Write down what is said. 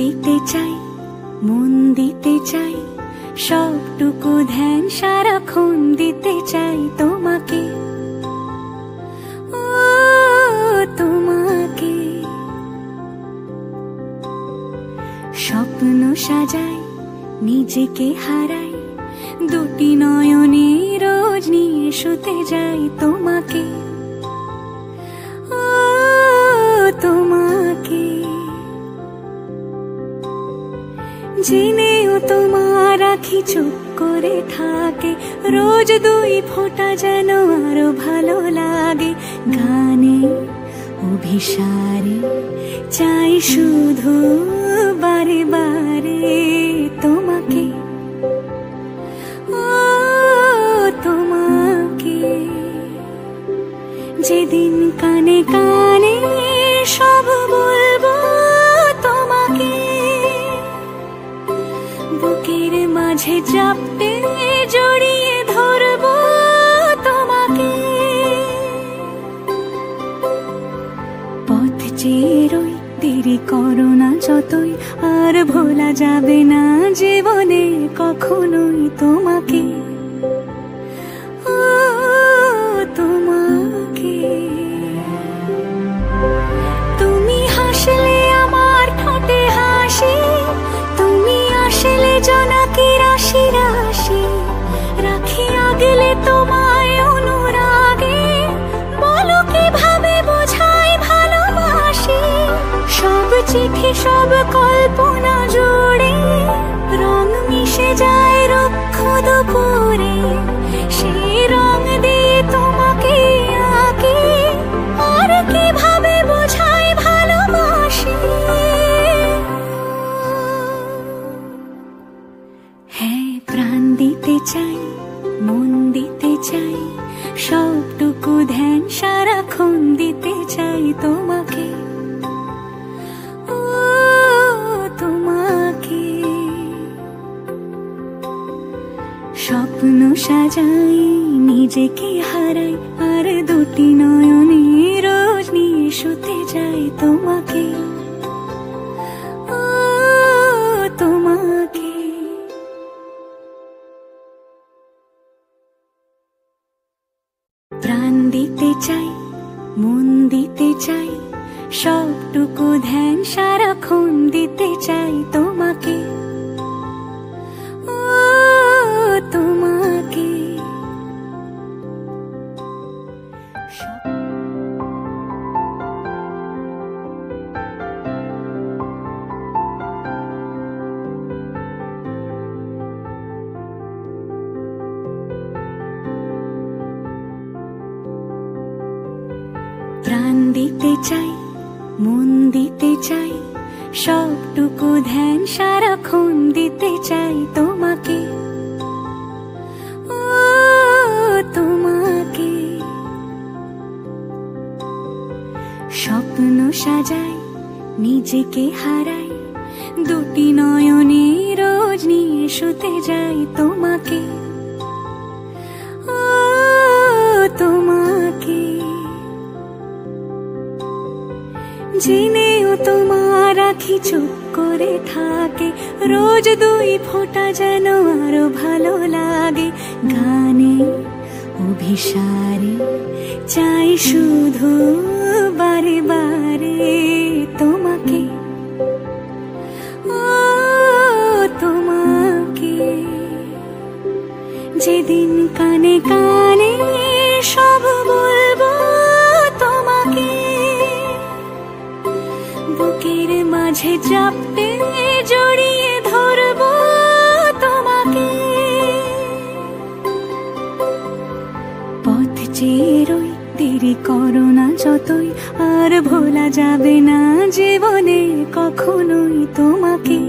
দিতে চাই, মন দিতে চাই, সবটুকু ধ্যান সারাক্ষণ দিতে চাই তোমাকে, ও তোমাকে। স্বপ্ন সাজাই, নিজেকে হারাই, দুটি নয়নে রোজ নিয়ে শুতে যাই তোমাকে, ও তোমাকে। জেনেও তোমার আঁখি চুপ করে থাকে, রোজ দুই ফোঁটা যেন আরো ভালো লাগে। গানে অভিসারে চাই শুধু বারে বারে তোমাকে, ও তোমাকে। যেদিন কানে কানে সব বলবো তোমাকে, বুকের মাঝে চাপতে জড়িয়ে ধরবো তোমাকে। পথ চেয়ে রই, দেরি করো না যতই, আর ভোলা যাবে না জীবনে কখনোই তোমাকে, ও তোমাকে। তুমি হাসলে আমার ঠোঁটে হাসি, তুমি আসলে জোনাকি রাশি রাশি, রাখি আগলে তোমায় অনুরাগে, বলো কিভাবে বোঝাই ভালোবাসি। সব চিঠি সব কল্পনা জুড়ে রং মিশে যায় রুক্ষ দুপুরে, সেই রং দিয়ে তোমাকে আঁকি, আর কিভাবে বোঝাই ভালোবাসি। হ্যাঁ, প্রাণ দিতে চাই, মন দিতে চাই, সবটুকু ধ্যান সারাক্ষণ দিতে চাই তোমাকে, ও তোমাকে। স্বপ্ন সাজাই, নিজেকে হারাই, আর দুটি নয়নে রোজ নিয়ে শুতে যাই তোমাকে, ও তোমাকে। প্রাণ দিতে চাই, মন দিতে চাই, সবটুকু ধ্যান সারাক্ষণ দিতে চাই তোমাকে, ও তোমাকে। প্রাণ দিতে চাই, মন দিতে চাই, সবটুকু ধ্যান সারাক্ষণ দিতে চাই তোমাকে, ও তোমাকে। স্বপ্ন সাজাই, নিজেকে হারাই, দুটি নয়নে রোজ নিয়ে শুতে যাই তোমাকে, ও তোমাকে। জেনেও তোমার আঁখি চুপ করে থাকে, রোজ দুই ফোঁটা যেন আরো ভালো লাগে। গানে অভিসারে চাই শুধু বারে বারে তোমাকে, ও তোমাকে। যেদিন কানে কানে সব বলবো তোমাকে, বুকের মাঝে চাপতে জড়িয়ে ধরবো তোমাকে। পথ চেয়ে রই, দেরি করো না যতই, আর ভোলা যাবে না জীবনে কখনোই তোমাকে।